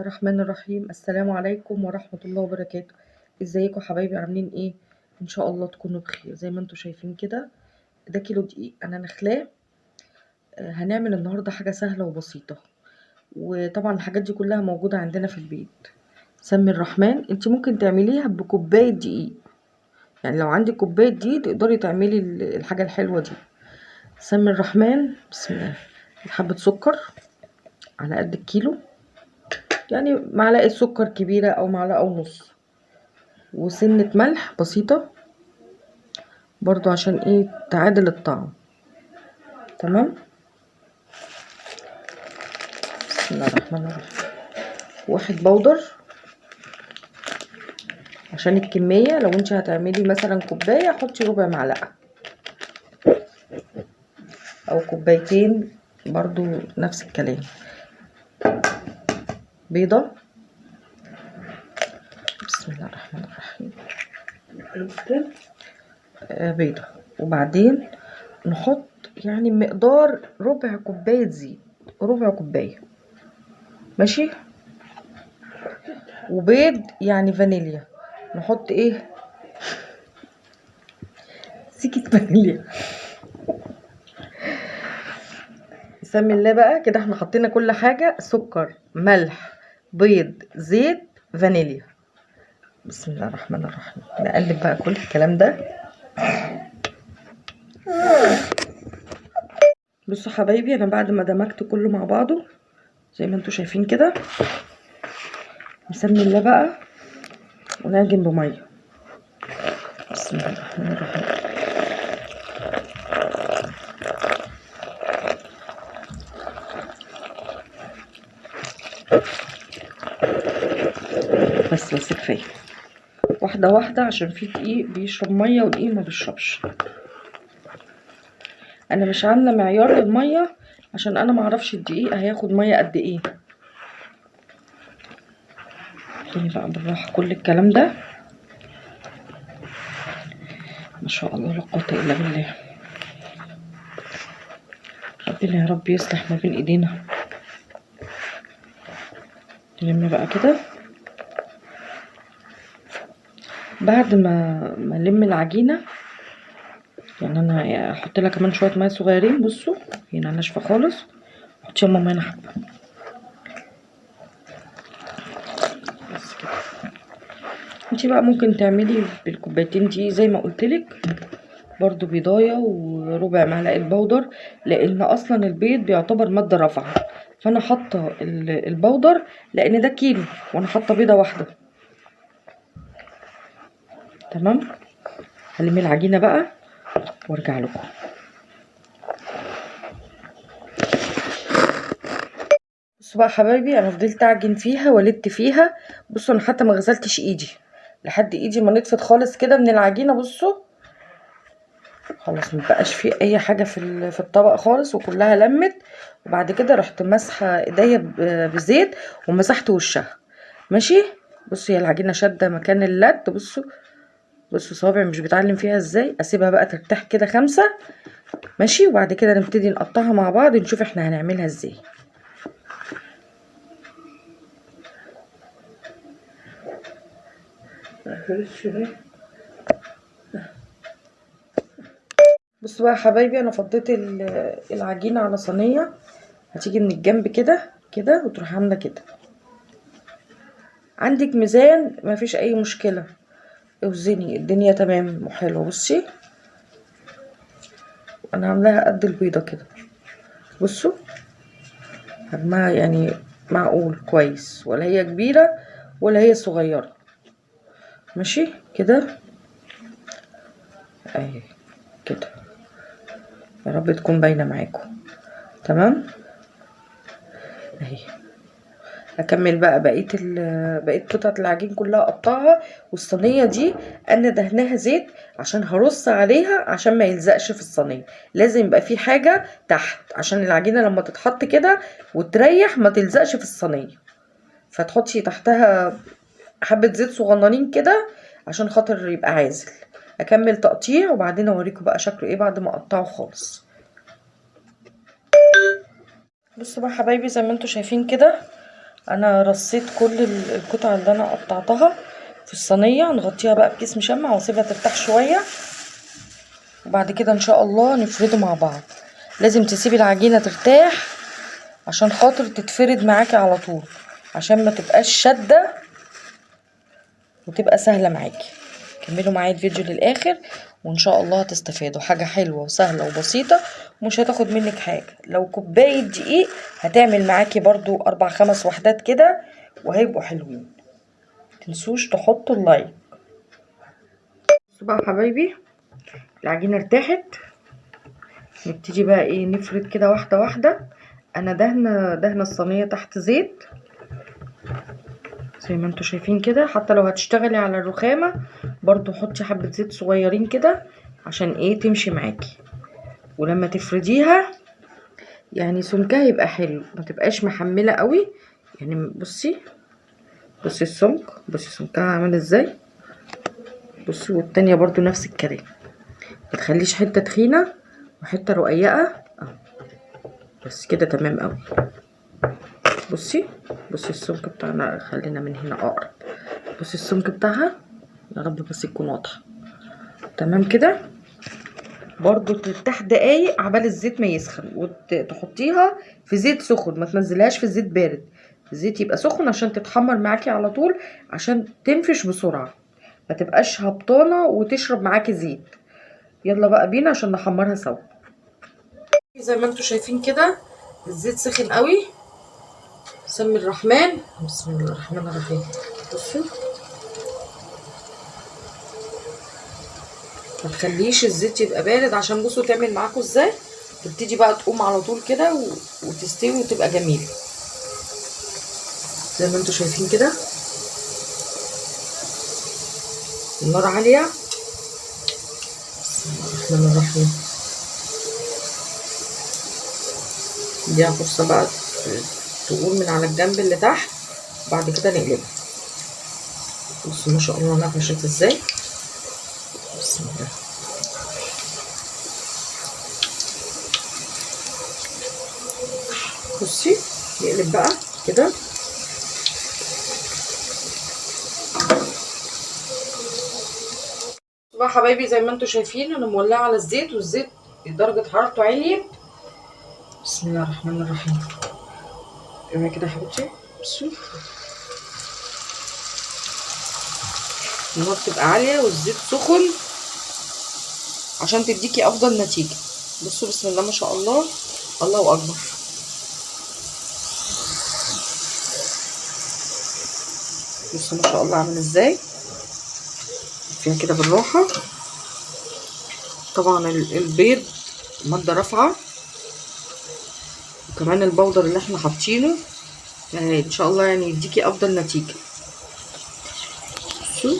الرحمن الرحيم. السلام عليكم ورحمة الله وبركاته. ازيكم حبايبي، عاملين ايه؟ ان شاء الله تكونوا بخير. زي ما انتم شايفين كده، ده كيلو دقيق انا نخلاه. هنعمل النهارده حاجة سهلة وبسيطة، وطبعا الحاجات دي كلها موجودة عندنا في البيت. سمي الرحمن. انت ممكن تعمليها بكوباية دقيق، يعني لو عندك كوباية دقيق تقدري تعملي الحاجة الحلوة دي. سمي الرحمن. بسم الله. حبة سكر على قد الكيلو، يعني معلقة سكر كبيرة او معلقة ونص، وسنة ملح بسيطة برضو عشان ايه تعادل الطعم. تمام. بسم الله الرحمن الرحيم. واحد بودر عشان الكمية، لو انت هتعملي مثلا كوباية حطي ربع معلقة او كوبايتين برضو نفس الكلام. بيضة. بسم الله الرحمن الرحيم. بيضة. وبعدين نحط يعني مقدار ربع كوباية زيت، ربع كوباية ماشي. وبيض يعني فانيليا، نحط ايه سيكة فانيليا. بسم الله بقى كده، احنا حطينا كل حاجة: سكر، ملح، بيض، زيت، فانيليا. بسم الله الرحمن الرحيم. نقلب بقى كل الكلام ده. بصوا حبايبي، انا بعد ما دمجت كله مع بعضه زي ما انتوا شايفين كده، نسمي الله بقى ونعجن بميه. بسم الله الرحمن الرحيم. بس كفايه، واحده واحده عشان في دقيق بيشرب ميه ودقيق ما بيشربش. انا مش عامله معيار للميه عشان انا معرفش الدقيق هياخد ميه قد ايه. تاني بقى بالراحه كل الكلام ده. ما شاء الله لا قوه الا بالله. ربنا يا رب يصلح ما بين ايدينا. نلم بقى كده. بعد ما نلم العجينه، يعني انا هحط لها كمان شويه ميه صغيرين. بصوا هنا ناشفه خالص، حطي يا ماما هنا حبه بس كده. انتي بقى ممكن تعملي بالكوبايتين دي زي ما قلتلك، برضو بيضايه وربع معلقه بودر، لان اصلا البيض بيعتبر ماده رافعه، فانا حاطه البودر لان ده كيلو وانا حاطه بيضه واحده. تمام. هلم العجينه بقى وارجع لكم. بصوا بقى حبايبي، انا فضلت اعجن فيها ولدت فيها. بصوا انا حتى ما غسلتش ايدي لحد ايدي ما نطفت خالص كده من العجينه. بصوا خلاص مبقاش فيه اي حاجه في الطبق خالص، وكلها لمت. وبعد كده رحت مسحه ايديا بزيت ومسحت وشها ماشي. بصوا هي العجينه شاده مكان اللد. بصوا صوابعي مش بتعلم فيها ازاي. اسيبها بقى ترتاح كده 5 ماشي، وبعد كده نبتدي نقطعها مع بعض نشوف احنا هنعملها ازاي. بصوا بقى يا حبايبي، انا فضيت العجينه على صينيه. هتيجي من الجنب كده كده وتروح عامله كده. عندك ميزان مفيش اي مشكله، اوزني الدنيا تمام وحلوه. بصي انا عاملاها قد البيضه كده. بصوا حجمها يعني معقول كويس، ولا هي كبيره ولا هي صغيره ماشي كده. اهي كده، يا رب تكون باينه معاكم. تمام. اهي هكمل بقى بقيه قطعه العجين كلها اقطعها. والصينيه دي انا دهناها زيت عشان هرص عليها عشان ما يلزقش في الصينيه. لازم يبقى في حاجه تحت عشان العجينه لما تتحط كده وتريح ما تلزقش في الصينيه، فتحطي تحتها حبه زيت صغننين كده عشان خاطر يبقى عازل. اكمل تقطيع وبعدين اوريكم بقى شكله ايه بعد ما اقطعه خالص. بصوا بقى حبايبي، زي ما انتوا شايفين كده انا رصيت كل القطع اللي انا قطعتها في الصينيه، نغطيها بقى بكيس مشمع واسيبها ترتاح شويه، وبعد كده ان شاء الله نفرده مع بعض. لازم تسيبي العجينه ترتاح عشان خاطر تتفرد معاكي على طول، عشان ما تبقاش شاده وتبقى سهله معاكي. كملوا معايا الفيديو للاخر وان شاء الله هتستفادوا. حاجه حلوه وسهله وبسيطه ومش هتاخد منك حاجه. لو كوبايه دقيق هتعمل معاكي برضو 4-5 وحدات كده وهيبقوا حلوين. متنسوش تحطوا اللايك. بصوا بقى حبايبي، العجينه ارتاحت. نبتدي بقى ايه نفرد كده واحده واحده. انا دهنه الصينيه تحت زيت زي ما انتوا شايفين كده. حتى لو هتشتغلي على الرخامه برضو حطي حبه زيت صغيرين كده عشان ايه تمشي معاكي. ولما تفرديها يعني سمكها يبقى حلو، ما تبقاش محمله قوي. يعني بصي السمك، بصي سمكها عامل ازاي. بصي والتانية برضو نفس الكلام، ما تخليش حته تخينه وحته رقيقه بس كده تمام قوي. بصي السمك بتاعنا، خلينا من هنا اقرب. بصي السمك بتاعها، يا رب بس يكون واضح. تمام كده. برضو ترتاح دقايق عبال الزيت ما يسخن، وتحطيها في زيت سخن، ما تنزلهاش في زيت بارد. الزيت يبقى سخن عشان تتحمر معاكي على طول، عشان تنفش بسرعه، ما تبقاش هبطانه وتشرب معاكي زيت. يلا بقى بينا عشان نحمرها سوا. زي ما انتوا شايفين كده الزيت سخن قوي. سمي الرحمن، بسم الله الرحمن الرحيم. بصوا ما تخليش الزيت يبقى بارد، عشان بصوا تعمل معاكم ازاي. تبتدي بقى تقوم على طول كده وتستوي وتبقى جميله زي ما انتوا شايفين كده. النار عاليه. بسم الله الرحمن الرحيم. دي فرصه بقى تقول من على الجنب اللي تحت، بعد كده نقلبها. بصوا ما شاء الله نفشت ازاي. بسم الله. بصي نقلب بقى كده. بقى حبايبي زي ما انتوا شايفين انا مولعه على الزيت، والزيت درجه حرارته عليت. بسم الله الرحمن الرحيم. ايوه كده يا حبيبتي. بصوا النار تبقى عاليه والزيت سخن عشان تديكي افضل نتيجه. بصوا بسم الله ما شاء الله، الله اكبر. بصوا ما شاء الله عامل ازاي. فيها كده بالراحه. طبعا البيض ماده رافعه، وكمان البودر اللي احنا حاطينه يعني ان شاء الله يعني يديكي افضل نتيجه. بصوا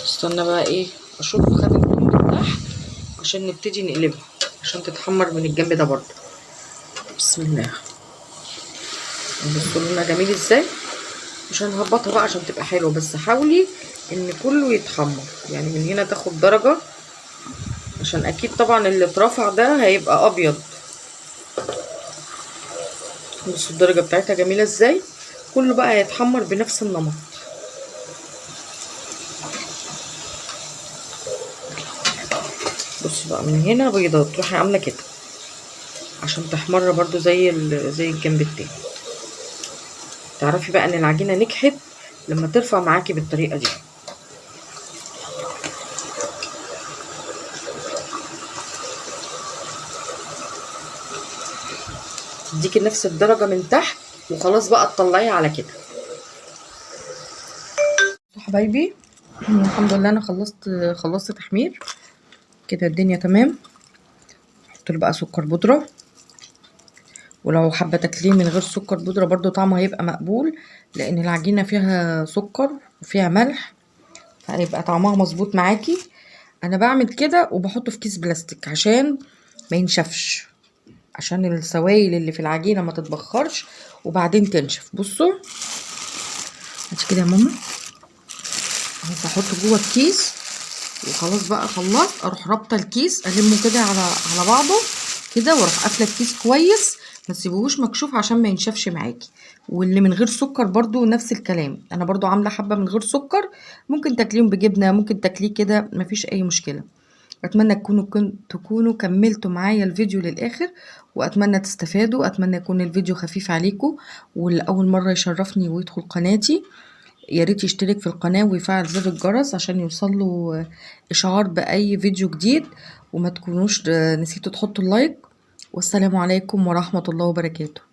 استنى بقى ايه اشوف خد اللون من تحت عشان نبتدي نقلبها عشان تتحمر من الجنب ده برضه. بسم الله. بصوا لونها جميل ازاي. مش هنهبطها بقى عشان تبقى حلوه، بس حاولي ان كله يتحمر، يعني من هنا تاخد درجه، عشان اكيد طبعا اللي اترفع ده هيبقى ابيض. بصوا الدرجه بتاعتها جميله ازاي. كله بقى هيتحمر بنفس النمط. بصوا بقى من هنا بيضه تروحي عامله كده عشان تحمر برضو زي الجنب التاني. تعرفي بقى ان العجينه نجحت لما ترفع معاكي بالطريقه دي. تديكي نفس الدرجه من تحت وخلاص بقى تطلعيها على كده. حبايبي الحمد لله انا خلصت تحمير كده، الدنيا تمام. احط له بقى سكر بودره، ولو حابه تاكليه من غير سكر بودره برضو طعمه هيبقى مقبول، لان العجينه فيها سكر وفيها ملح فهيبقى طعمها مظبوط معاكي. انا بعمل كده وبحطه في كيس بلاستيك عشان ما ينشفش، عشان السوائل اللي في العجينه ما تتبخرش وبعدين تنشف. بصوا هاتي كده يا ماما، هحطه جوه الكيس وخلاص بقى خلصت. اروح رابطه الكيس، المه كده على بعضه كده، واروح قافله الكيس كويس ما تسيبوهوش مكشوف عشان ما ينشفش معاكي. واللي من غير سكر برضو نفس الكلام، انا برضو عامله حبه من غير سكر، ممكن تاكليهم بجبنه، ممكن تاكليه كده، مفيش اي مشكله. اتمنى تكونوا كملتوا معايا الفيديو للاخر، واتمنى تستفادوا، اتمنى يكون الفيديو خفيف عليكم. واللي اول مره يشرفني ويدخل قناتي يا ريت يشترك في القناه ويفعل زر الجرس عشان يوصله اشعار باي فيديو جديد. وما تكونوش نسيتوا تحطوا اللايك. والسلام عليكم ورحمه الله وبركاته.